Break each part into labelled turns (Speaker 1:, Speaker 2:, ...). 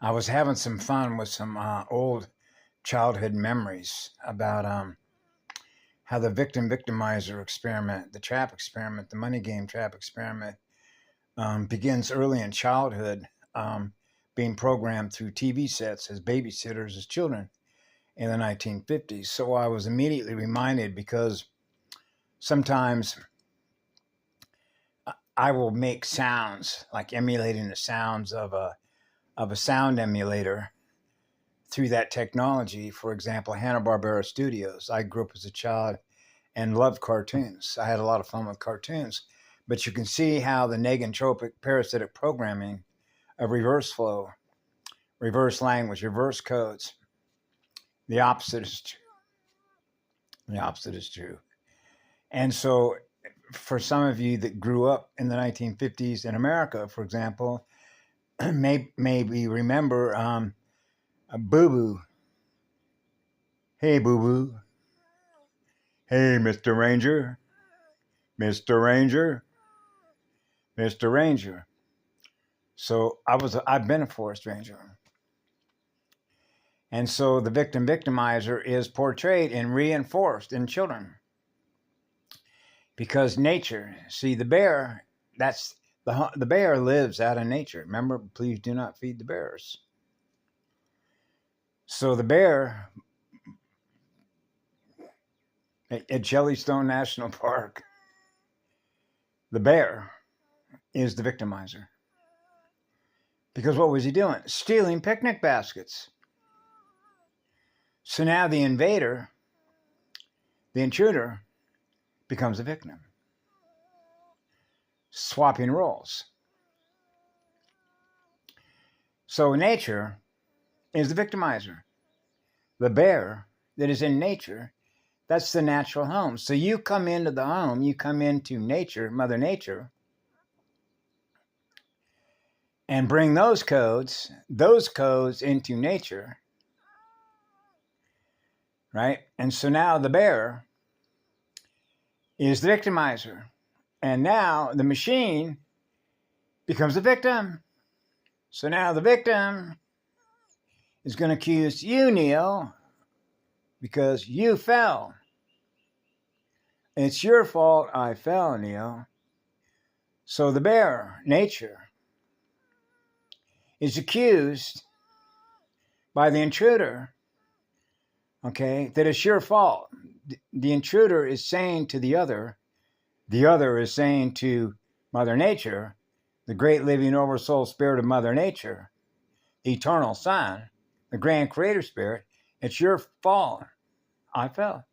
Speaker 1: I was having some fun with some old childhood memories about how the victimizer experiment, the trap experiment, the money game trap experiment begins early in childhood, being programmed through TV sets as babysitters as children in the 1950s. So I was immediately reminded because sometimes I will make sounds like emulating the sounds of a sound emulator through that technology. For example, Hanna-Barbera Studios. I grew up as a child and loved cartoons. I had a lot of fun with cartoons. But you can see how the negentropic parasitic programming of reverse flow, reverse language, reverse codes, the opposite is true. The opposite is true. And so for some of you that grew up in the 1950s in America, for example, maybe remember Boo Boo. Hey, Boo Boo. Hey, Mr. Ranger. Mr. Ranger. Mr. Ranger. So I've been a forest ranger. And so the victimizer is portrayed and reinforced in children. Because nature, see, the bear, the bear lives out in nature. Remember, please do not feed the bears. So the bear at Jellystone National Park, the bear is the victimizer. Because what was he doing? Stealing picnic baskets. So now the invader, the intruder, becomes a victim. Swapping roles. So nature is the victimizer. The bear that is in nature, that's the natural home. So you come into the home, you come into nature, Mother Nature, and bring those codes into nature, right? And so now the bear is the victimizer. And now the machine becomes the victim. So now the victim is going to accuse you, Neo, because you fell. It's your fault I fell, Neo. So the bear, nature, is accused by the intruder, okay, that it's your fault. The intruder is saying to the other is saying to Mother Nature, the great living oversoul spirit of Mother Nature, the eternal Son, the grand creator spirit, it's your fault I fell.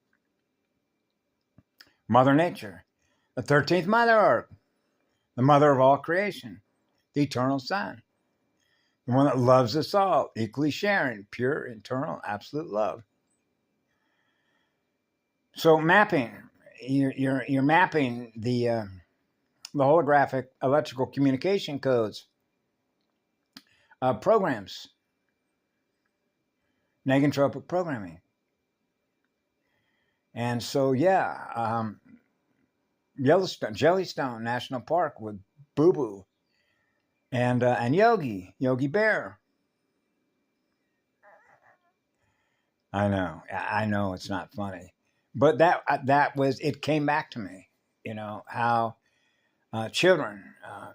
Speaker 1: Mother Nature, the 13th Mother Earth, the mother of all creation, the eternal Son, the one that loves us all, equally sharing pure, eternal, absolute love. So mapping, you're mapping the holographic electrical communication codes, programs, negentropic programming. And so, Jellystone National Park with Boo Boo and Yogi Bear. I know it's not funny, but it came back to me, how children,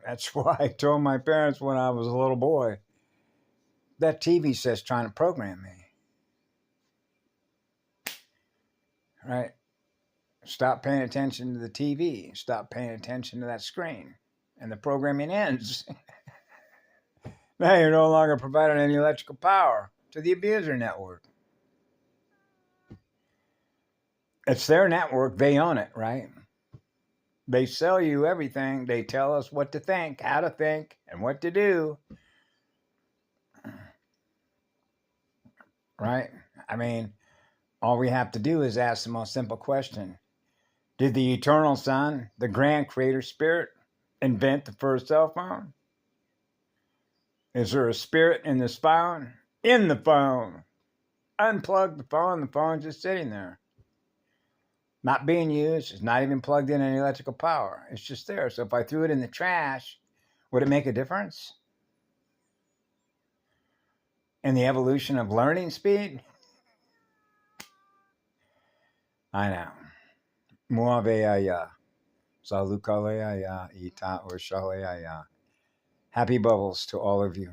Speaker 1: that's why I told my parents when I was a little boy, that TV set's trying to program me. Right? Stop paying attention to the TV. Stop paying attention to that screen. And the programming ends. Now you're no longer providing any electrical power to the abuser network. It's their network. They own it, right? They sell you everything. They tell us what to think, how to think, and what to do. Right? I mean, all we have to do is ask the most simple question. Did the eternal Son, the grand creator spirit, invent the first cell phone? Is there a spirit in this phone? In the phone. Unplug the phone's just sitting there. Not being used, it's not even plugged in any electrical power. It's just there. So if I threw it in the trash, would it make a difference? And the evolution of learning speed? I know. Muaveaya. Salukaleaya. Ita Urshaleaya. Happy bubbles to all of you.